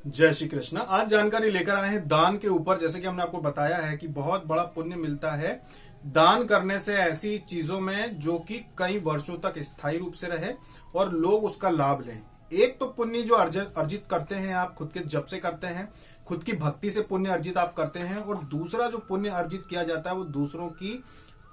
जय श्री कृष्ण। आज जानकारी लेकर आए हैं दान के ऊपर। जैसे कि हमने आपको बताया है कि बहुत बड़ा पुण्य मिलता है दान करने से ऐसी चीजों में जो कि कई वर्षों तक स्थायी रूप से रहे और लोग उसका लाभ लें। एक तो पुण्य जो अर्जित करते हैं आप खुद के जप से करते हैं, खुद की भक्ति से पुण्य अर्जित आप करते हैं, और दूसरा जो पुण्य अर्जित किया जाता है वो दूसरों की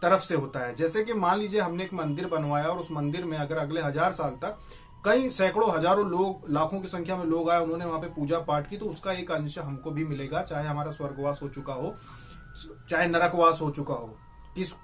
तरफ से होता है। जैसे कि मान लीजिए हमने एक मंदिर बनवाया और उस मंदिर में अगर अगले 1000 साल तक कई सैकड़ों हजारों लोग, लाखों की संख्या में लोग आए, उन्होंने वहां पे पूजा पाठ की, तो उसका एक अंश हमको भी मिलेगा, चाहे हमारा स्वर्गवास हो चुका हो, चाहे नरकवास हो चुका हो,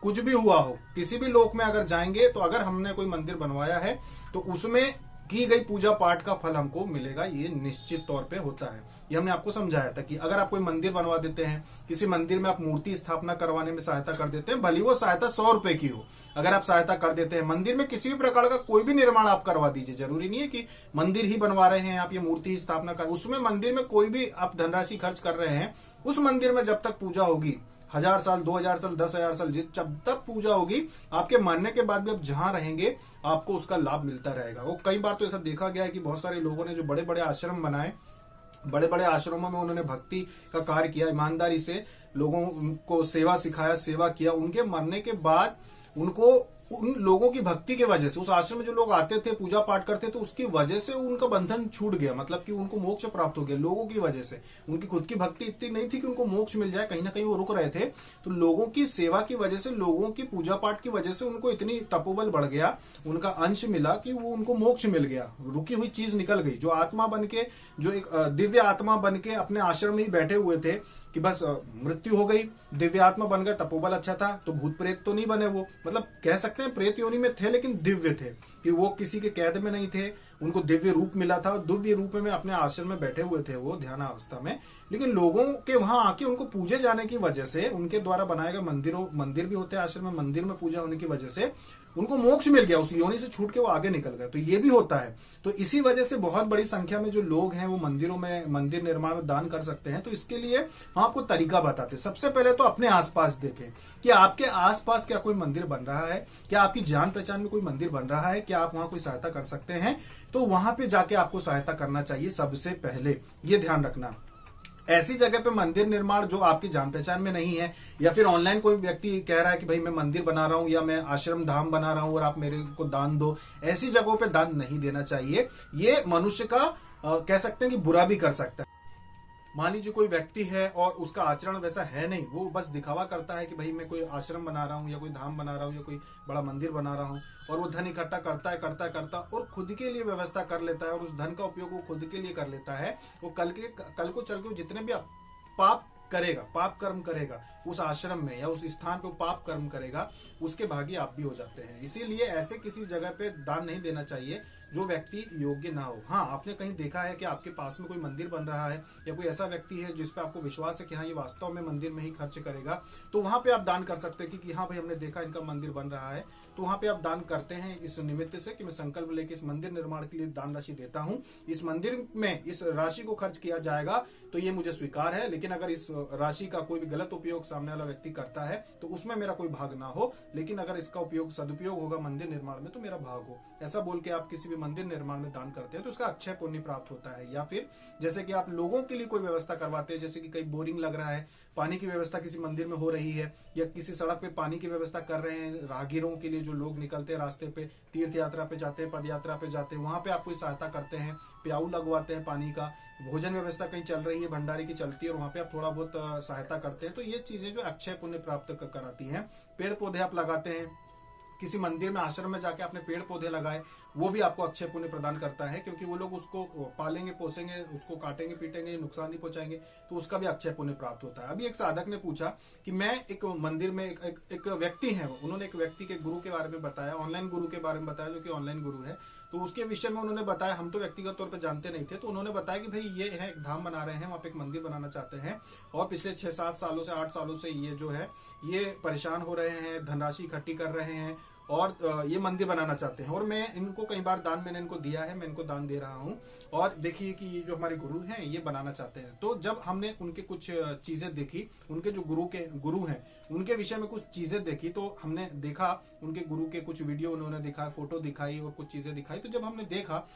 कुछ भी हुआ हो, किसी भी लोक में अगर जाएंगे तो अगर हमने कोई मंदिर बनवाया है तो उसमें की गई पूजा पाठ का फल हमको मिलेगा। ये निश्चित तौर पे होता है। ये हमने आपको समझाया था कि अगर आप कोई मंदिर बनवा देते हैं, किसी मंदिर में आप मूर्ति स्थापना करवाने में सहायता कर देते हैं, भली वो सहायता 100 रुपए की हो, अगर आप सहायता कर देते हैं, मंदिर में किसी भी प्रकार का कोई भी निर्माण आप करवा दीजिए, जरूरी नहीं है कि मंदिर ही बनवा रहे हैं आप, ये मूर्ति ही स्थापना कर, उसमें मंदिर में कोई भी आप धनराशि खर्च कर रहे हैं, उस मंदिर में जब तक पूजा होगी, 1000 साल, 2000 साल, 10,000 साल, जब तक पूजा होगी, आपके मानने के बाद भी आप जहां रहेंगे आपको उसका लाभ मिलता रहेगा। वो कई बार तो ऐसा देखा गया है कि बहुत सारे लोगों ने जो बड़े बड़े आश्रम बनाए, बड़े बड़े आश्रमों में उन्होंने भक्ति का कार्य किया, ईमानदारी से लोगों को सेवा सिखाया, सेवा किया, उनके मरने के बाद उनको उन लोगों की भक्ति की वजह से, उस आश्रम में जो लोग आते थे पूजा पाठ करते थे, उसकी वजह से उनका बंधन छूट गया, मतलब कि उनको मोक्ष प्राप्त हो गया लोगों की वजह से। उनकी खुद की भक्ति इतनी नहीं थी कि उनको मोक्ष मिल जाए, कहीं ना कहीं वो रुक रहे थे, तो लोगों की सेवा की वजह से, लोगों की पूजा पाठ की वजह से उनको इतनी तपोबल बढ़ गया, उनका अंश मिला कि वो उनको मोक्ष मिल गया, रुकी हुई चीज निकल गई। जो आत्मा बन के, जो एक दिव्य आत्मा बन के अपने आश्रम में ही बैठे हुए थे कि बस मृत्यु हो गई, दिव्य आत्मा बन गए, तपोबल अच्छा था, तो भूत प्रेत तो नहीं बने वो, मतलब कह सकते हैं प्रेत योनि में थे लेकिन दिव्य थे, कि वो किसी के कैद में नहीं थे, उनको दिव्य रूप मिला था और दिव्य रूप में अपने आश्रम में बैठे हुए थे वो ध्यान अवस्था में। लेकिन लोगों के वहां आके उनको पूजे जाने की वजह से, उनके द्वारा बनाए गए मंदिर भी होते हैं आश्रम में, मंदिर में पूजा होने की वजह से उनको मोक्ष मिल गया, उस योनि से छूट के वो आगे निकल गए। तो ये भी होता है। तो इसी वजह से बहुत बड़ी संख्या में जो लोग हैं वो मंदिरों में, मंदिर निर्माण में दान कर सकते हैं। तो इसके लिए हम आपको तरीका बताते हैं। सबसे पहले तो अपने आसपास देखें कि आपके आसपास क्या कोई मंदिर बन रहा है, क्या आपकी जान पहचान में कोई मंदिर बन रहा है, क्या आप वहां कोई सहायता कर सकते हैं, तो वहां पे जाके आपको सहायता करना चाहिए। सबसे पहले ये ध्यान रखना, ऐसी जगह पे मंदिर निर्माण जो आपकी जान पहचान में नहीं है, या फिर ऑनलाइन कोई व्यक्ति कह रहा है कि भाई मैं मंदिर बना रहा हूं या मैं आश्रम धाम बना रहा हूं और आप मेरे को दान दो, ऐसी जगहों पे दान नहीं देना चाहिए। ये मनुष्य का कह सकते हैं कि बुरा भी कर सकता है। मान लीजिए कोई व्यक्ति है और उसका आचरण वैसा है नहीं, वो बस दिखावा करता है कि भाई मैं कोई आश्रम बना रहा हूँ या कोई धाम बना रहा हूँ या कोई बड़ा मंदिर बना रहा हूँ, और वो धन इकट्ठा करता और खुद के लिए व्यवस्था कर लेता है, और उस धन का उपयोग वो खुद के लिए कर लेता है। वो कल को चल के जितने भी पाप करेगा, पाप कर्म करेगा उस आश्रम में या उस स्थान पे पाप कर्म करेगा, उसके भागी आप भी हो जाते हैं। इसीलिए ऐसे किसी जगह पे दान नहीं देना चाहिए जो व्यक्ति योग्य ना हो। हाँ, आपने कहीं देखा है कि आपके पास में कोई मंदिर बन रहा है या कोई ऐसा व्यक्ति है जिस पे आपको विश्वास है कि हाँ ये वास्तव में मंदिर में ही खर्च करेगा, तो वहां पे आप दान कर सकते हैं कि हाँ भाई हमने देखा इनका मंदिर बन रहा है, तो वहां पे आप दान करते हैं इस निमित्त से कि मैं संकल्प लेके इस मंदिर निर्माण के लिए दान राशि देता हूं, इस मंदिर में इस राशि को खर्च किया जाएगा तो ये मुझे स्वीकार है, लेकिन अगर इस राशि का कोई भी गलत उपयोग सामने वाला व्यक्ति करता है तो उसमें मेरा कोई भाग ना हो, लेकिन अगर इसका उपयोग सदुपयोग होगा मंदिर निर्माण में तो मेरा भाग हो। ऐसा बोल के आप किसी भी मंदिर निर्माण में दान करते हैं तो उसका अक्षय पुण्य प्राप्त होता है। या फिर जैसे कि आप लोगों के लिए कोई व्यवस्था करवाते हैं, जैसे कि कहीं बोरिंग लग रहा है, पानी की व्यवस्था किसी मंदिर में हो रही है, या किसी सड़क पे पानी की व्यवस्था कर रहे हैं राहगीरों के लिए, जो लोग निकलते हैं रास्ते पे, तीर्थ यात्रा पे जाते हैं, पद यात्रा पे जाते हैं, वहां पे आप कोई सहायता करते हैं, प्याऊ लगवाते हैं पानी का, भोजन व्यवस्था कहीं चल रही है, भंडारे की चलती है और वहां पे आप थोड़ा बहुत सहायता करते हैं, तो ये चीजें जो अक्षय पुण्य प्राप्त कराती हैं। पेड़ पौधे आप लगाते हैं, किसी मंदिर में, आश्रम में जाके आपने पेड़ पौधे लगाए, वो भी आपको अक्षय पुण्य प्रदान करता है, क्योंकि वो लोग उसको पालेंगे, पोसेंगे, उसको काटेंगे, पीटेंगे, नुकसान नहीं पहुंचाएंगे, तो उसका भी अक्षय पुण्य प्राप्त होता है। अभी एक साधक ने पूछा कि मैं एक मंदिर में, एक व्यक्ति है, उन्होंने एक व्यक्ति के गुरु के बारे में बताया, ऑनलाइन गुरु के बारे में बताया, जो कि ऑनलाइन गुरु है, तो उसके विषय में उन्होंने बताया, हम तो व्यक्तिगत तौर पर जानते नहीं थे, तो उन्होंने बताया कि भाई ये है एक धाम बना रहे हैं, वहां पे एक मंदिर बनाना चाहते हैं, और पिछले 6-7 सालों से 8 सालों से ये जो है ये परेशान हो रहे हैं, धनराशि इकट्ठी कर रहे हैं और ये मंदिर बनाना चाहते हैं, और मैं इनको कई बार दान मैंने इनको दिया है, मैं इनको दान दे रहा हूँ, और देखिए कि ये जो हमारे गुरु हैं ये बनाना चाहते हैं। तो जब हमने उनके कुछ चीजें देखी, उनके जो गुरु हैं उनके विषय में कुछ चीजें देखी, तो हमने देखा उनके गुरु के कुछ वीडियो उन्होंने दिखाया, फोटो दिखाई और कुछ चीजें दिखाई, तो जब हमने देखा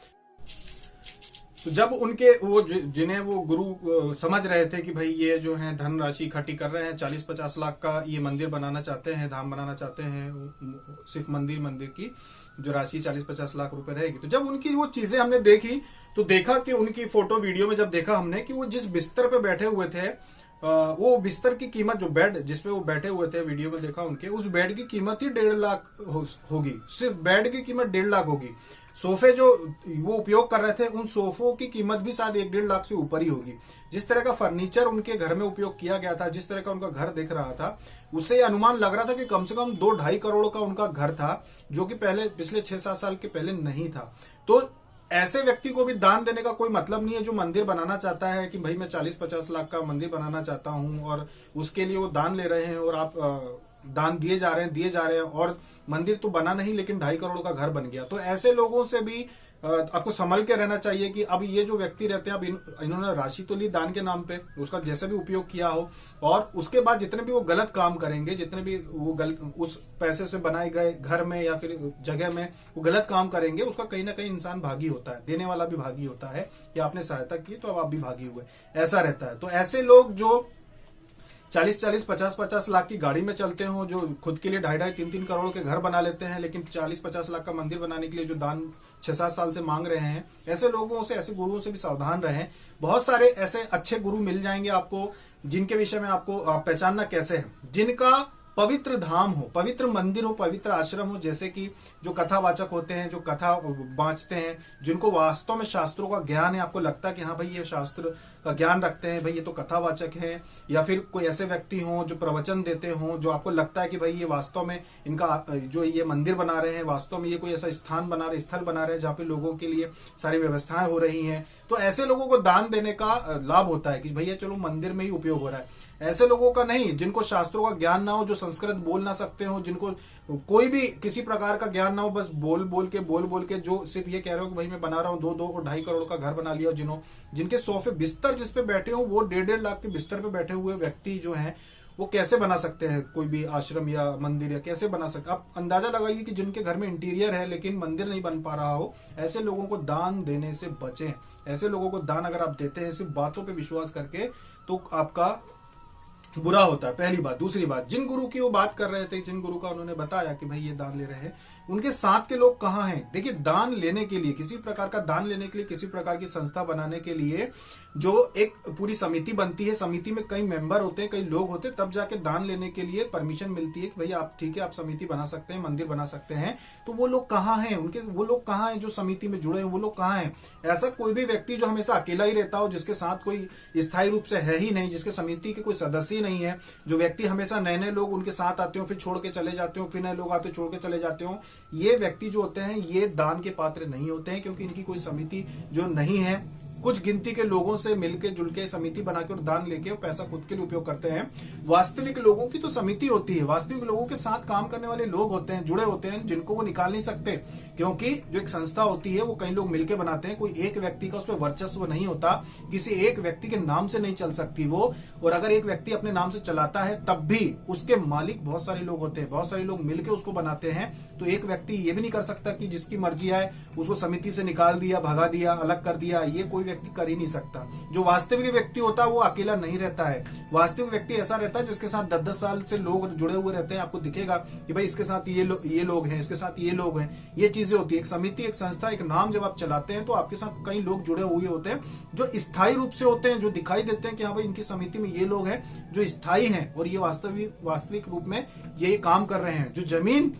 तो जब उनके वो जिन्हें वो गुरु समझ रहे थे कि भाई ये जो है धनराशि इकट्ठी कर रहे हैं, 40-50 लाख का ये मंदिर बनाना चाहते हैं, धाम बनाना चाहते हैं, सिर्फ मंदिर की जो राशि 40-50 लाख रुपए रहेगी। तो जब उनकी वो चीजें हमने देखी तो देखा कि उनकी फोटो वीडियो में जब देखा हमने कि वो जिस बिस्तर पे बैठे हुए थे, वो बिस्तर की कीमत, जो बेड जिसपे वो बैठे हुए थे वीडियो में देखा उनके, उस बेड की कीमत ही 1.5 लाख होगी। सिर्फ बेड की कीमत 1.5 लाख होगी। सोफे जो वो उपयोग कर रहे थे उन सोफों की कीमत भी शायद 1-1.5 लाख से ऊपर ही होगी। जिस तरह का फर्नीचर उनके घर में उपयोग किया गया था, जिस तरह का उनका घर दिख रहा था, उससे अनुमान लग रहा था कि कम से कम 2-2.5 करोड़ का उनका घर था, जो कि पिछले 6-7 साल के पहले नहीं था। तो ऐसे व्यक्ति को भी दान देने का कोई मतलब नहीं है, जो मंदिर बनाना चाहता है कि भाई मैं 40-50 लाख का मंदिर बनाना चाहता हूं और उसके लिए वो दान ले रहे हैं और आप दान दिए जा रहे हैं और मंदिर तो बना नहीं लेकिन 2.5 करोड़ का घर बन गया। तो ऐसे लोगों से भी आपको संभल के रहना चाहिए कि अब ये जो व्यक्ति रहते हैं, अब इन्होंने राशि तो ली दान के नाम पे, उसका जैसे भी उपयोग किया हो, और उसके बाद जितने भी वो गलत काम करेंगे, जितने भी वो उस पैसे से बनाए गए घर में या फिर जगह में वो गलत काम करेंगे, उसका कहीं ना कहीं इंसान भागी होता है, देने वाला भी भागी होता है कि आपने सहायता की तो अब आप भी भागी हुए, ऐसा रहता है। तो ऐसे लोग जो 40-40, 50-50 लाख की गाड़ी में चलते हो, जो खुद के लिए 2.5-2.5, 3-3 करोड़ के घर बना लेते हैं, लेकिन 40-50 लाख का मंदिर बनाने के लिए जो दान 6-7 साल से मांग रहे हैं, ऐसे लोगों से, ऐसे गुरुओं से भी सावधान रहें। बहुत सारे ऐसे अच्छे गुरु मिल जाएंगे आपको, जिनके विषय में आपको पहचानना कैसे है, जिनका पवित्र धाम हो, पवित्र मंदिर हो, पवित्र आश्रम हो, जैसे कि जो कथावाचक होते हैं, जो कथा बांचते हैं, जिनको वास्तव में शास्त्रों का ज्ञान है, आपको लगता है कि हाँ भाई ये शास्त्र का ज्ञान रखते हैं, भाई ये तो कथावाचक हैं, या फिर कोई ऐसे व्यक्ति हों जो प्रवचन देते हों, जो आपको लगता है कि भाई ये वास्तव में इनका जो ये मंदिर बना रहे हैं, वास्तव में ये कोई ऐसा स्थल बना रहे हैं जहाँ पे लोगों के लिए सारी व्यवस्थाएं हो रही हैं, तो ऐसे लोगों को दान देने का लाभ होता है कि भैया चलो मंदिर में ही उपयोग हो रहा है। ऐसे लोगों का नहीं, जिनको शास्त्रों का ज्ञान ना हो, जो संस्कृत बोल ना सकते हो, जिनको कोई भी किसी प्रकार का ज्ञान ना हो, बस बोल बोल के जो सिर्फ ये कह रहे हो कि भाई मैं बना रहा हूँ 2-2 और 2.5 करोड़ का घर बना लिया, जिनके सोफे बिस्तर जिस पे बैठे हो वो 1.5-1.5 लाख के बिस्तर पे बैठे हुए व्यक्ति जो हैं, वो कैसे बना सकते हैं कोई भी आश्रम या मंदिर, या कैसे बना सकते? आप अंदाजा लगाइए कि जिनके घर में इंटीरियर है लेकिन मंदिर नहीं बन पा रहा हो, ऐसे लोगों को दान देने से बचें। ऐसे लोगों को दान अगर आप देते हैं सिर्फ बातों पे विश्वास करके, तो आपका बुरा होता है, पहली बात। दूसरी बात, जिन गुरु की वो बात कर रहे थे, जिन गुरु का उन्होंने बताया कि भाई ये दान ले रहे हैं, उनके साथ के लोग कहाँ हैं? देखिए, दान लेने के लिए, किसी प्रकार का दान लेने के लिए, किसी प्रकार की संस्था बनाने के लिए जो एक पूरी समिति बनती है, समिति में कई मेंबर होते हैं, कई लोग होते हैं, तब जाके दान लेने के लिए परमिशन मिलती है कि भैया आप ठीक है, आप समिति बना सकते हैं, मंदिर बना सकते हैं। तो वो लोग कहाँ हैं? वो लोग कहाँ हैं जो समिति में जुड़े हैं? वो लोग कहाँ हैं? ऐसा कोई भी व्यक्ति जो हमेशा अकेला ही रहता हो, जिसके साथ कोई स्थायी रूप से है ही नहीं, जिसके समिति के कोई सदस्य ही नहीं है, जो व्यक्ति हमेशा नए नए लोग उनके साथ आते हो, फिर छोड़ के चले जाते हो, फिर नए लोग आते हो, छोड़ के चले जाते हो, ये व्यक्ति जो होते हैं ये दान के पात्र नहीं होते हैं, क्योंकि इनकी कोई समिति जो नहीं है, कुछ गिनती के लोगों से मिलके जुलके समिति बना के और दान लेके पैसा खुद के लिए उपयोग करते हैं। वास्तविक लोगों की तो समिति होती है, वास्तविक लोगों के साथ काम करने वाले लोग होते हैं, जुड़े होते हैं, जिनको वो निकाल नहीं सकते, क्योंकि जो एक संस्था होती है वो कई लोग मिलकर बनाते हैं। कोई एक व्यक्ति का उसमें वर्चस्व नहीं होता, किसी एक व्यक्ति के नाम से नहीं चल सकती वो, और अगर एक व्यक्ति अपने नाम से चलाता है तब भी उसके मालिक बहुत सारे लोग होते हैं, बहुत सारे लोग मिलकर उसको बनाते हैं। तो एक व्यक्ति ये भी नहीं कर सकता कि जिसकी मर्जी आए उसको समिति से निकाल दिया, भगा दिया, अलग कर दिया, ये कोई व्यक्ति कर ही नहीं सकता। जो वास्तविक व्यक्ति होता है वो अकेला नहीं रहता है। वास्तविक व्यक्ति ऐसा रहता है जिसके साथ 10-10 साल से लोग जुड़े हुए रहते हैं। आपको दिखेगा कि भाई इसके साथ ये लोग हैं, इसके साथ ये लोग हैं, ये चीजें होती है। एक समिति, एक संस्था, एक नाम जब आप चलाते हैं तो आपके साथ कई लोग जुड़े हुए होते हैं, जो स्थायी रूप से होते हैं, जो दिखाई देते हैं कि हाँ भाई इनकी समिति में ये लोग हैं जो स्थायी हैं और ये वास्तविक रूप में ये काम कर रहे हैं। जो जमीन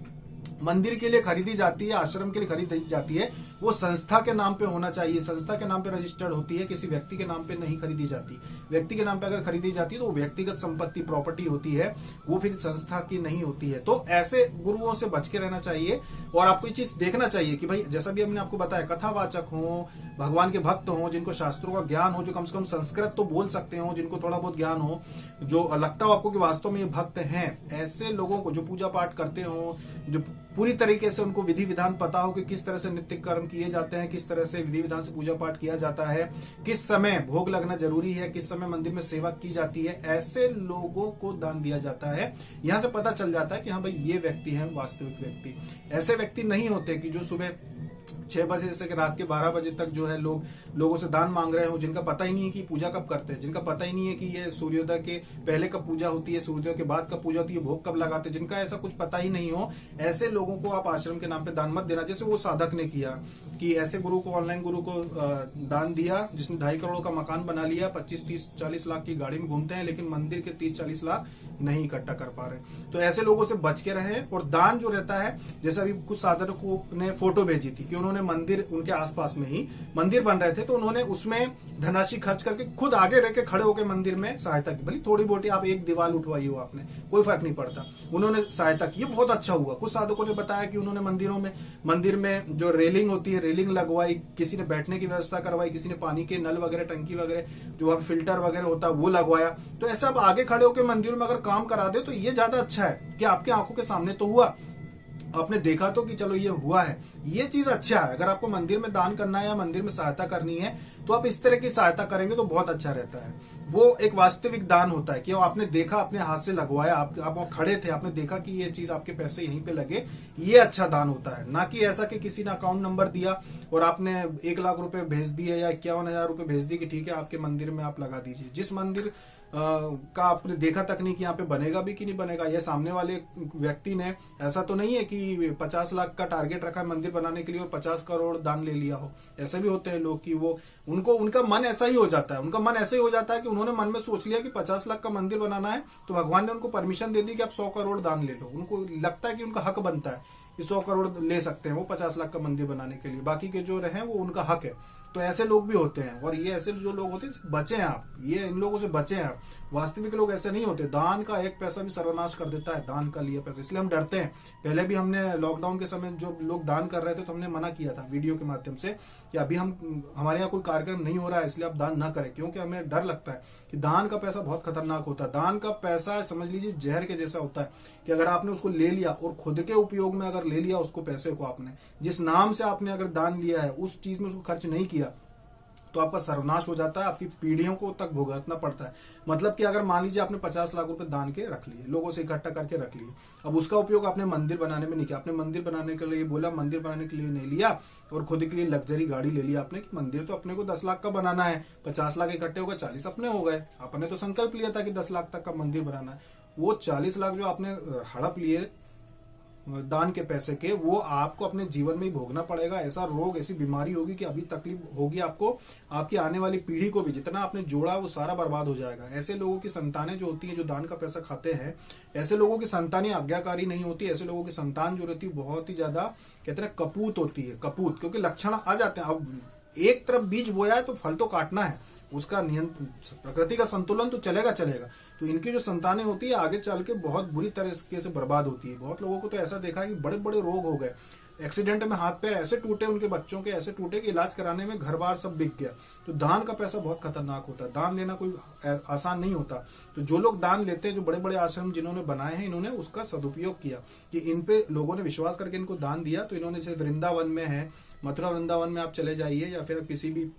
मंदिर के लिए खरीदी जाती है, आश्रम के लिए खरीदी जाती है, वो संस्था के नाम पे होना चाहिए, संस्था के नाम पे रजिस्टर्ड होती है, किसी व्यक्ति के नाम पे नहीं खरीदी जाती। व्यक्ति के नाम पे अगर खरीदी जाती है तो वो व्यक्तिगत संपत्ति, प्रॉपर्टी होती है, वो फिर संस्था की नहीं होती है। तो ऐसे गुरुओं से बच के रहना चाहिए। और आपको ये चीज देखना चाहिए कि भाई जैसा भी हमने आपको बताया, कथावाचक हो, भगवान के भक्त हो, जिनको शास्त्रों का ज्ञान हो, जो कम से कम संस्कृत तो बोल सकते हो, जिनको थोड़ा बहुत ज्ञान हो, जो लगता हो आपको कि वास्तव में ये भक्त हैं, ऐसे लोगों को, जो पूजा पाठ करते हो, जो पूरी तरीके से उनको विधि विधान पता हो कि किस तरह से नित्य कर्म किए जाते हैं, किस तरह से विधि विधान से पूजा पाठ किया जाता है, किस समय भोग लगना जरूरी है, किस समय मंदिर में सेवा की जाती है, ऐसे लोगों को दान दिया जाता है। यहाँ से पता चल जाता है कि हाँ भाई ये व्यक्ति है वास्तविक व्यक्ति। ऐसे व्यक्ति नहीं होते कि जो सुबह 6 बजे से रात के 12 बजे तक जो है लोगों से दान मांग रहे हो, जिनका पता ही नहीं है कि पूजा कब करते हैं, जिनका पता ही नहीं है कि ये सूर्योदय के पहले कब पूजा होती है, सूर्योदय के बाद कब पूजा होती है, भोग कब लगाते हैं, जिनका ऐसा कुछ पता ही नहीं हो, ऐसे लोगों को आप आश्रम के नाम पे दान मत देना। जैसे वो साधक ने किया कि ऐसे गुरु को, ऑनलाइन गुरु को दान दिया जिसने 2.5 करोड़ का मकान बना लिया, 25, 30, 40 लाख की गाड़ी में घूमते हैं, लेकिन मंदिर के 30, 40 लाख नहीं इकट्ठा कर पा रहे। तो ऐसे लोगों से बच के रहे। और दान जो रहता है, जैसे अभी कुछ साधकों ने फोटो भेजी थी कि उन्होंने मंदिर, उनके आसपास में ही मंदिर बन रहे थे, तो उन्होंने उसमें धनराशि खर्च करके खुद आगे रह के खड़े होकर मंदिर में सहायता की। भले थोड़ी बहुत आप एक दीवार उठवाई हो आपने, कोई फर्क नहीं पड़ता, उन्होंने सहायता की, बहुत अच्छा हुआ। कुछ साधकों ने बताया कि उन्होंने मंदिर में जो रेलिंग होती है, रेलिंग लगवाई, किसी ने बैठने की व्यवस्था करवाई, किसी ने पानी के नल वगैरह, टंकी वगैरह, जो वहां फिल्टर वगैरह होता है वो लगवाया। तो ऐसा आप आगे खड़े होकर मंदिर में अगर काम करा दे तो ये ज्यादा अच्छा है कि आपके आंखों के सामने तो हुआ, आपने देखा तो कि चलो ये हुआ है, ये चीज अच्छा है। अगर आपको मंदिर में दान करना है या मंदिर में सहायता करनी है तो आप इस तरह की सहायता करेंगे तो बहुत अच्छा रहता है। वो एक वास्तविक दान होता है कि आपने देखा, अपने हाथ से लगवाया, आप वहां खड़े थे, आपने देखा कि ये चीज आपके पैसे यहीं पे लगे, ये अच्छा दान होता है। ना कि ऐसा कि किसी ने अकाउंट नंबर दिया और आपने 1 लाख रुपए भेज दिए या 51,000 रुपए भेज दिए कि ठीक है आपके मंदिर में आप लगा दीजिए। जिस मंदिर का आपने देखा तक नहीं कि यहाँ पे बनेगा भी कि नहीं बनेगा, यह सामने वाले व्यक्ति ने, ऐसा तो नहीं है कि 50 लाख का टारगेट रखा है मंदिर बनाने के लिए और 50 करोड़ दान ले लिया हो। ऐसे भी होते हैं लोग कि वो उनका मन ऐसा ही हो जाता है, उनका मन ऐसा ही हो जाता है कि उन्होंने मन में सोच लिया कि 50 लाख का मंदिर बनाना है, तो भगवान ने उनको परमिशन दे दी कि आप 100 करोड़ दान ले लो। उनको लगता है कि उनका हक बनता है कि 100 करोड़ ले सकते हैं वो 50 लाख का मंदिर बनाने के लिए, बाकी के जो रहे वो उनका हक है। तो ऐसे लोग भी होते हैं, और ये ऐसे जो लोग होते हैं बचे हैं आप, ये इन लोगों से बचे हैं आप। वास्तविक लोग ऐसे नहीं होते। दान का एक पैसा भी सर्वनाश कर देता है, दान का लिया पैसा, इसलिए हम डरते हैं। पहले भी हमने लॉकडाउन के समय जो लोग दान कर रहे थे तो हमने मना किया था वीडियो के माध्यम से कि अभी हमारे यहाँ कोई कार्यक्रम नहीं हो रहा है इसलिए आप दान ना करें, क्योंकि हमें डर लगता है कि दान का पैसा बहुत खतरनाक होता है। दान का पैसा समझ लीजिए जहर के जैसा होता है कि अगर आपने उसको ले लिया और खुद के उपयोग में अगर ले लिया उसको, पैसे को आपने जिस नाम से आपने अगर दान लिया है उस चीज में उसको खर्च नहीं किया तो आपका सर्वनाश हो जाता है, आपकी पीढ़ियों को तक भुगतना पड़ता है। मतलब कि अगर मान लीजिए आपने 50 लाख रुपए दान के रख लिए, लोगों से इकट्ठा करके रख लिए, अब उसका उपयोग आपने मंदिर बनाने में नहीं किया, आपने मंदिर बनाने के लिए बोला, मंदिर बनाने के लिए नहीं लिया और खुद के लिए लग्जरी गाड़ी ले लिया आपने कि मंदिर तो अपने को 10 लाख का बनाना है, 50 लाख इकट्ठे हो गए, 40 अपने हो गए। आपने तो संकल्प लिया था कि 10 लाख तक का मंदिर बनाना है, वो 40 लाख जो आपने हड़प लिए दान के पैसे के, वो आपको अपने जीवन में ही भोगना पड़ेगा। ऐसा रोग, ऐसी बीमारी होगी कि अभी तकलीफ होगी आपको, आपकी आने वाली पीढ़ी को भी। जितना आपने जोड़ा वो सारा बर्बाद हो जाएगा। ऐसे लोगों की संतानें जो होती है, जो दान का पैसा खाते हैं, ऐसे लोगों की संतानें आज्ञाकारी नहीं होती। ऐसे लोगों की संतान जो रहती है बहुत ही ज्यादा, कहते हैं कपूत होती है, कपूत, क्योंकि लक्षण आ जाते हैं। अब एक तरफ बीज बोया है तो फल तो काटना है, उसका नियंत्रण, प्रकृति का संतुलन तो चलेगा। तो इनकी जो संतानें होती है आगे चल के बहुत बुरी तरीके से बर्बाद होती है। बहुत लोगों को तो ऐसा देखा है कि बड़े बड़े रोग हो गए, एक्सीडेंट में हाथ पैर ऐसे टूटे, उनके बच्चों के ऐसे टूटे कि इलाज कराने में घर बार सब बिक गया। तो दान का पैसा बहुत खतरनाक होता है, दान लेना कोई आसान नहीं होता। तो जो लोग दान लेते हैं, जो बड़े बड़े आश्रम जिन्होंने बनाए हैं, इन्होंने उसका सदुपयोग किया कि इन पे लोगों ने विश्वास करके इनको दान दिया। तो इन्होंने, जैसे वृंदावन में है, मथुरा वृंदावन में आप चले जाइए या फिर किसी भी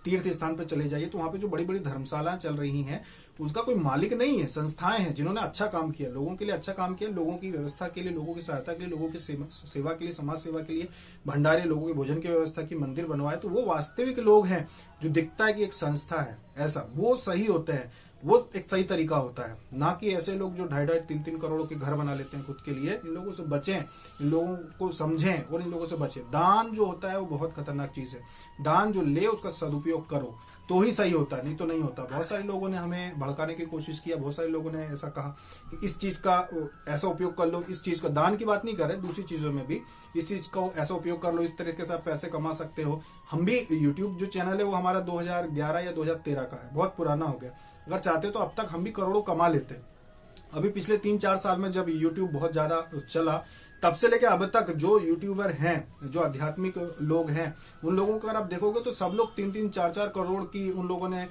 तीर्थ स्थान पर चले जाइए, तो वहां पे जो बड़ी बड़ी धर्मशालाएं चल रही हैं उसका कोई मालिक नहीं है, संस्थाएं हैं जिन्होंने अच्छा काम किया, लोगों के लिए अच्छा काम किया, लोगों की व्यवस्था के लिए, लोगों की सहायता के लिए, लोगों की सेवा के लिए, समाज सेवा के लिए, भंडारे, लोगों के भोजन की व्यवस्था की, मंदिर बनवाए। तो वो वास्तविक लोग हैं जो दिखता है कि एक संस्था है, ऐसा वो सही होते हैं, वो एक सही तरीका होता है। ना कि ऐसे लोग जो 2.5-2.5, 3-3 करोड़ के घर बना लेते हैं खुद के लिए। इन लोगों से बचें, इन लोगों को समझें और इन लोगों से बचें। दान जो होता है वो बहुत खतरनाक चीज है। दान जो ले उसका सदुपयोग करो तो ही सही होता है, नहीं तो नहीं होता। बहुत सारे लोगों ने हमें भड़काने की कोशिश किया, बहुत सारे लोगों ने ऐसा कहा कि इस चीज का ऐसा उपयोग कर लो, इस चीज का, दान की बात नहीं कर रहे, दूसरी चीजों में भी इस चीज को ऐसा उपयोग कर लो, इस तरीके से आप पैसे कमा सकते हो। हम भी, यूट्यूब जो चैनल है वो हमारा 2011 या 2013 का है, बहुत पुराना हो गया। अगर चाहते तो अब तक हम भी करोड़ों कमा लेते। अभी पिछले 3-4 साल में जब यूट्यूब बहुत ज्यादा चला, तब से लेकर अब तक जो यूट्यूबर हैं, जो आध्यात्मिक लोग हैं, उन लोगों को अगर आप देखोगे तो सब लोग 3-3, 4-4 करोड़ की उन लोगों ने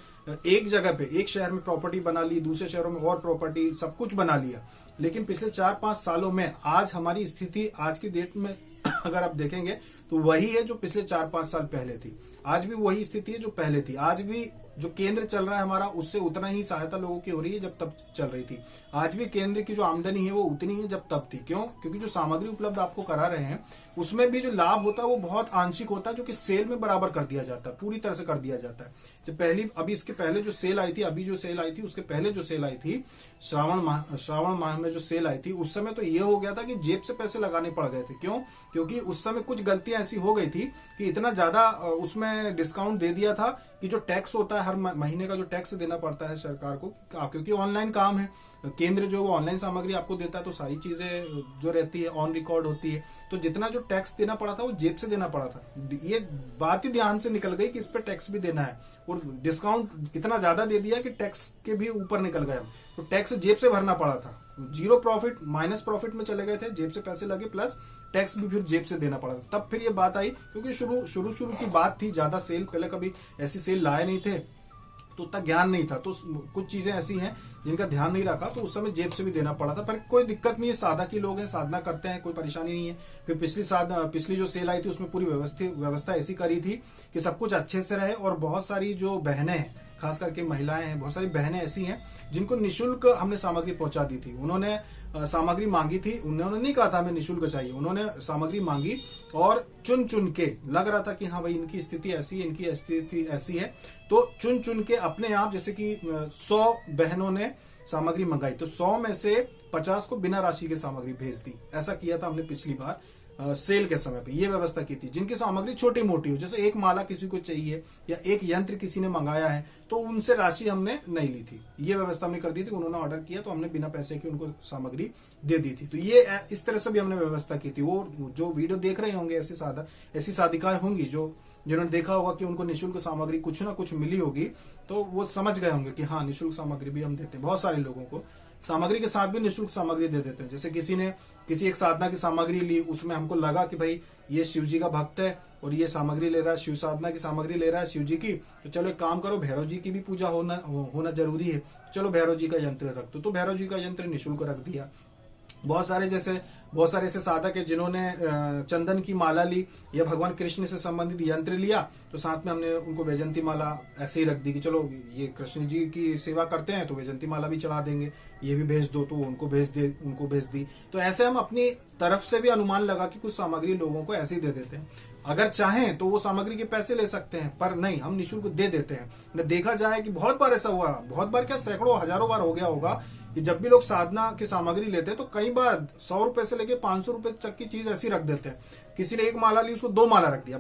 एक जगह पे, एक शहर में प्रॉपर्टी बना ली, दूसरे शहरों में और प्रॉपर्टी, सब कुछ बना लिया। लेकिन पिछले 4-5 सालों में आज हमारी स्थिति, आज की डेट में अगर आप देखेंगे तो वही है जो पिछले 4-5 साल पहले थी। आज भी वही स्थिति है जो पहले थी। आज भी जो केंद्र चल रहा है हमारा, उससे उतना ही सहायता लोगों की हो रही है जब तब चल रही थी। आज भी केंद्र की जो आमदनी है वो उतनी है जब तब थी। क्यों? क्योंकि जो सामग्री उपलब्ध आपको करा रहे हैं उसमें भी जो लाभ होता है वो बहुत आंशिक होता है, जो कि सेल में बराबर कर दिया जाता है, पूरी तरह से कर दिया जाता है। जब पहली, अभी इसके पहले जो सेल आई थी, अभी जो सेल आई थी, उसके पहले जो सेल आई थी श्रावण माह में जो सेल आई थी, उस समय तो ये हो गया था कि जेब से पैसे लगाने पड़ गए थे। क्यों? क्योंकि उस समय कुछ गलतियां ऐसी हो गई थी कि इतना ज्यादा उसमें डिस्काउंट दे दिया था कि जो टैक्स होता है हर महीने का, जो टैक्स देना पड़ता है सरकार को, क्योंकि ऑनलाइन काम है, केंद्र जो ऑनलाइन सामग्री आपको देता है, तो सारी चीजें जो रहती है ऑन रिकॉर्ड होती है, तो जितना जो टैक्स देना पड़ा था वो जेब से देना पड़ा था। ये बात ही ध्यान से निकल गई कि इस पे टैक्स भी देना है, और डिस्काउंट इतना ज्यादा दे दिया कि टैक्स के भी ऊपर निकल गए, तो टैक्स जेब से भरना पड़ा था। जीरो प्रॉफिट, माइनस प्रॉफिट में चले गए थे, जेब से पैसे लगे, प्लस टैक्स भी फिर जेब से देना पड़ा था। तब फिर ये बात आई, क्योंकि शुरू की बात थी, ज्यादा सेल पहले कभी ऐसी सेल लाए नहीं थे, तो उतना ज्ञान नहीं था, तो कुछ चीजें ऐसी हैं जिनका ध्यान नहीं रखा, तो उस समय जेब से भी देना पड़ा था। पर कोई दिक्कत नहीं है, सादा की लोग हैं, साधना करते हैं, कोई परेशानी नहीं है। फिर पिछली जो सेल आई थी उसमें पूरी व्यवस्था ऐसी करी थी कि सब कुछ अच्छे से रहे, और बहुत सारी जो बहनें हैं, खास करके महिलाएं हैं, बहुत सारी बहनें ऐसी हैं जिनको निःशुल्क हमने सामग्री पहुंचा दी थी। उन्होंने सामग्री मांगी थी, उन्होंने नहीं कहा था हमें निःशुल्क चाहिए, उन्होंने सामग्री मांगी और चुन चुन के, लग रहा था कि हाँ भाई इनकी स्थिति ऐसी है, इनकी स्थिति ऐसी है, तो चुन चुन के अपने आप, जैसे कि 100 बहनों ने सामग्री मंगाई, तो 100 में से 50 को बिना राशि की सामग्री भेज दी। ऐसा किया था हमने पिछली बार सेल के समय पे, ये व्यवस्था की थी। जिनकी सामग्री छोटी मोटी हो, जैसे एक माला किसी को चाहिए या एक यंत्र किसी ने मंगाया है, तो उनसे राशि हमने नहीं ली थी, ये व्यवस्था हमने कर दी थी। उन्होंने ऑर्डर किया तो हमने बिना पैसे के उनको सामग्री दे दी थी। तो ये इस तरह से भी हमने व्यवस्था की थी। वो जो वीडियो देख रहे होंगे, ऐसी साधिकाएं होंगी जिन्होंने देखा होगा कि उनको निःशुल्क सामग्री कुछ ना कुछ मिली होगी, तो वो समझ गए होंगे कि हाँ, निःशुल्क सामग्री भी हम देते हैं। बहुत सारे लोगों को सामग्री के साथ भी निःशुल्क सामग्री दे देते हैं। जैसे किसी ने किसी एक साधना की सामग्री ली, उसमें हमको लगा कि भाई ये शिव जी का भक्त है और ये सामग्री ले रहा है, शिव साधना की सामग्री ले रहा है शिव जी की, तो चलो एक काम करो, भैरव जी की भी पूजा होना जरूरी है, चलो भैरव जी का यंत्र रख दो, तो भैरव जी का यंत्र निःशुल्क रख दिया। बहुत सारे ऐसे साधक है जिन्होंने चंदन की माला ली या भगवान कृष्ण से संबंधित यंत्र लिया, तो साथ में हमने उनको वैजंती माला ऐसे ही रख दी कि चलो ये कृष्ण जी की सेवा करते हैं तो वैजंती माला भी चढ़ा देंगे, ये भी भेज दो, तो उनको भेज दी। तो ऐसे हम अपनी तरफ से भी अनुमान लगा कि कुछ सामग्री लोगों को ऐसे ही दे देते हैं। अगर चाहें तो वो सामग्री के पैसे ले सकते हैं, पर नहीं, हम निःशुल्क दे देते हैं। देखा जाए कि बहुत बार ऐसा हुआ, बहुत बार क्या, सैकड़ों हजारों बार हो गया होगा कि जब भी लोग साधना की सामग्री लेते हैं तो कई बार 100 रुपए से लेके 500 रुपए तक की चीज ऐसी रख देते हैं। किसी ने एक माला ली, उसको 2 माला रख दिया।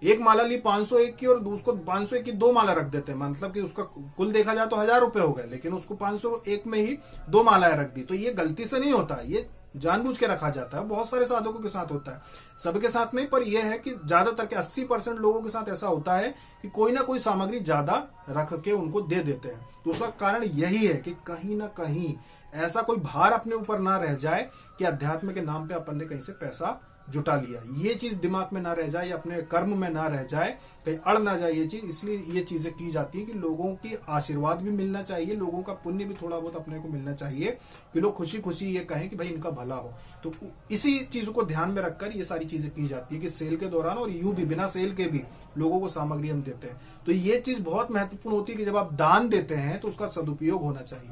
एक माला ली 501 की और उसको 501 की 2 माला रख देते हैं, मतलब कि उसका कुल देखा जाए तो 1000 रुपए हो गए, लेकिन उसको 501 में ही 2 मालाएं रख दी। तो ये गलती से नहीं होता, ये जानबूझ के रखा जाता है। बहुत सारे साधकों के साथ होता है, सबके साथ नहीं, पर यह है कि ज्यादातर के 80% लोगों के साथ ऐसा होता है कि कोई ना कोई सामग्री ज्यादा रख के उनको दे देते हैं। तो उसका कारण यही है कि कहीं ना कहीं ऐसा कोई भार अपने ऊपर ना रह जाए कि अध्यात्म के नाम पे अपन ने कहीं से पैसा जुटा लिया, ये चीज दिमाग में ना रह जाए, अपने कर्म में ना रह जाए, कहीं अड़ ना जाए ये चीज। इसलिए ये चीजें की जाती है कि लोगों की आशीर्वाद भी मिलना चाहिए, लोगों का पुण्य भी थोड़ा बहुत अपने को मिलना चाहिए, कि लोग खुशी खुशी ये कहें कि भाई इनका भला हो। तो इसी चीज को ध्यान में रखकर ये सारी चीजें की जाती है कि सेल के दौरान और यूं भी बिना सेल के भी लोगों को सामग्री हम देते हैं। तो ये चीज बहुत महत्वपूर्ण होती है कि जब आप दान देते हैं तो उसका सदुपयोग होना चाहिए।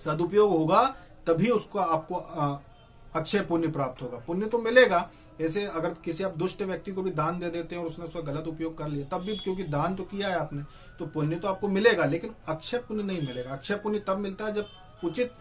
सदुपयोग होगा तभी उसको आपको अक्षय पुण्य प्राप्त होगा। पुण्य तो मिलेगा, ऐसे अगर किसी आप दुष्ट व्यक्ति को भी दान दे देते हैं और उसने उसका गलत उपयोग कर लिया, तब भी क्योंकि दान तो किया है आपने, तो पुण्य तो आपको मिलेगा, लेकिन अक्षय पुण्य नहीं मिलेगा। अक्षय पुण्य तब मिलता है जब उचित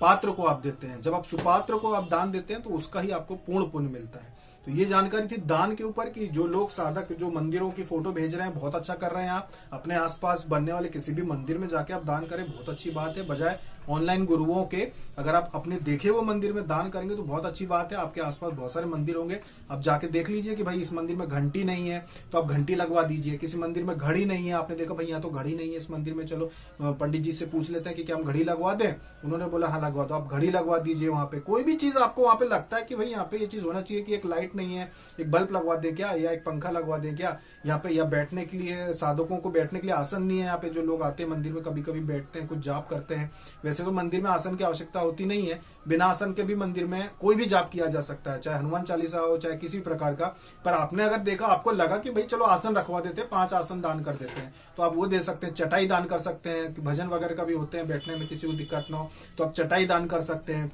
पात्र को आप देते हैं, जब आप सुपात्र को आप दान देते हैं तो उसका ही आपको पूर्ण पुण्य मिलता है। तो ये जानकारी थी दान के ऊपर कि जो लोग साधक जो मंदिरों की फोटो भेज रहे हैं, बहुत अच्छा कर रहे हैं। आप अपने आसपास बनने वाले किसी भी मंदिर में जाके आप दान करें, बहुत अच्छी बात है। बजाय ऑनलाइन गुरुओं के अगर आप अपने देखे हुए मंदिर में दान करेंगे तो बहुत अच्छी बात है। आपके आसपास बहुत सारे मंदिर होंगे, आप जाके देख लीजिए कि भाई इस मंदिर में घंटी नहीं है तो आप घंटी लगवा दीजिए। किसी मंदिर में घड़ी नहीं है, आपने देखा भाई यहाँ तो घड़ी नहीं है इस मंदिर में, चलो पंडित जी से पूछ लेते हैं कि क्या हम घड़ी लगवा दें, उन्होंने बोला हाँ लगवा दो, आप घड़ी लगवा दीजिए। वहां पे कोई भी चीज आपको वहां पे लगता है कि भाई यहाँ पे ये चीज होना चाहिए कि एक लाइट नहीं है, एक बल्ब लगवा दें क्या, या एक पंखा लगवा दें क्या, यहाँ पे या बैठने के लिए साधकों को बैठने के लिए आसन नहीं है यहाँ पे, जो लोग आते हैं मंदिर में कभी कभी बैठते हैं, कुछ जाप करते हैं, वैसे वैसे तो मंदिर में आसन की आवश्यकता होती नहीं है, बिना आसन के भी मंदिर में कोई भी जाप किया जा सकता है, चाहे हनुमान चालीसा हो चाहे किसी प्रकार का। पर आपने अगर देखा, आपको लगा कि भाई चलो आसन रखवा देते हैं, 5 आसन दान कर देते हैं, तो आप वो दे सकते हैं। चटाई दान कर सकते हैं, भजन वगैरह का भी होते हैं, बैठने में किसी को दिक्कत ना हो तो आप चटाई दान कर सकते हैं।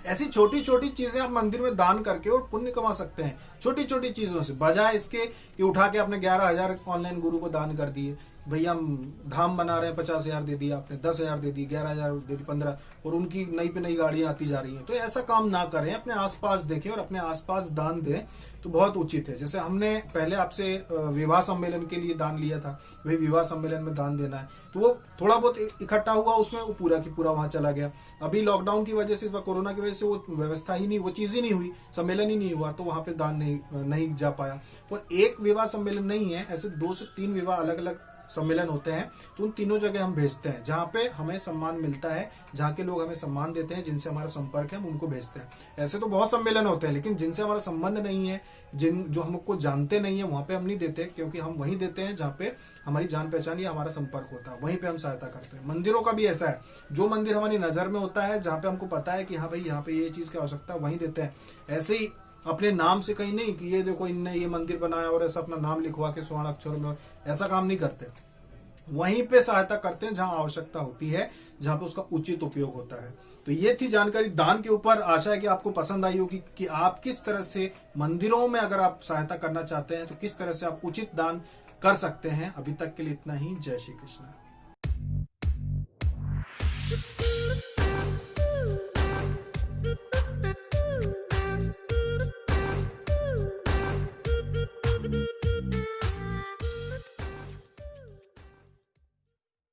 ऐसी छोटी छोटी चीजें आप मंदिर में दान करके और पुण्य कमा सकते हैं, छोटी छोटी चीजों से, बजाय इसके कि उठा के आपने 11,000 ऑनलाइन गुरु को दान कर दिए। भैया हम धाम बना रहे हैं, 50,000 दे दिया आपने, 10,000 दे दी, 11,000 दे दी, 15, और उनकी नई पे नई गाड़ियां आती जा रही हैं। तो ऐसा काम ना करें, अपने आसपास देखें और अपने आसपास दान दें तो बहुत उचित है। जैसे हमने पहले आपसे विवाह सम्मेलन के लिए दान लिया था, वही विवाह सम्मेलन में दान देना है, तो वो थोड़ा बहुत इकट्ठा हुआ, उसमें वो पूरा की पूरा वहां चला गया। अभी लॉकडाउन की वजह से, इस बार कोरोना की वजह से वो व्यवस्था ही नहीं, वो चीज ही नहीं हुई, सम्मेलन ही नहीं हुआ, तो वहां पे दान नहीं जा पाया। और एक विवाह सम्मेलन नहीं है, ऐसे 2 से 3 विवाह अलग अलग सम्मेलन होते हैं, तो उन तीनों जगह हम भेजते हैं जहाँ पे हमें सम्मान मिलता है, जहाँ के लोग हमें सम्मान देते हैं, जिनसे हमारा संपर्क है, हम उनको भेजते हैं। ऐसे तो बहुत सम्मेलन होते हैं, लेकिन जिनसे हमारा संबंध नहीं है, जो हमको जानते नहीं है, वहां पे हम नहीं देते, क्योंकि हम वहीं देते हैं जहाँ पे हमारी जान पहचान या हमारा संपर्क होता है, वहीं पे हम सहायता करते हैं। मंदिरों का भी ऐसा है, जो मंदिर हमारी नजर में होता है, जहाँ पे हमको पता है कि हाँ भाई यहाँ पे ये चीज की आवश्यकता, वहीं देते हैं। ऐसे ही अपने नाम से कहीं नहीं कि ये देखो इनने ये मंदिर बनाया और ऐसा अपना नाम लिखवा के स्वर्ण अक्षरों में, ऐसा काम नहीं करते। वहीं पे सहायता करते हैं जहां आवश्यकता होती है, जहां पे उसका उचित उपयोग होता है। तो ये थी जानकारी दान के ऊपर। आशा है कि आपको पसंद आई होगी कि आप किस तरह से मंदिरों में अगर आप सहायता करना चाहते हैं तो किस तरह से आप उचित दान कर सकते हैं। अभी तक के लिए इतना ही। जय श्री कृष्ण।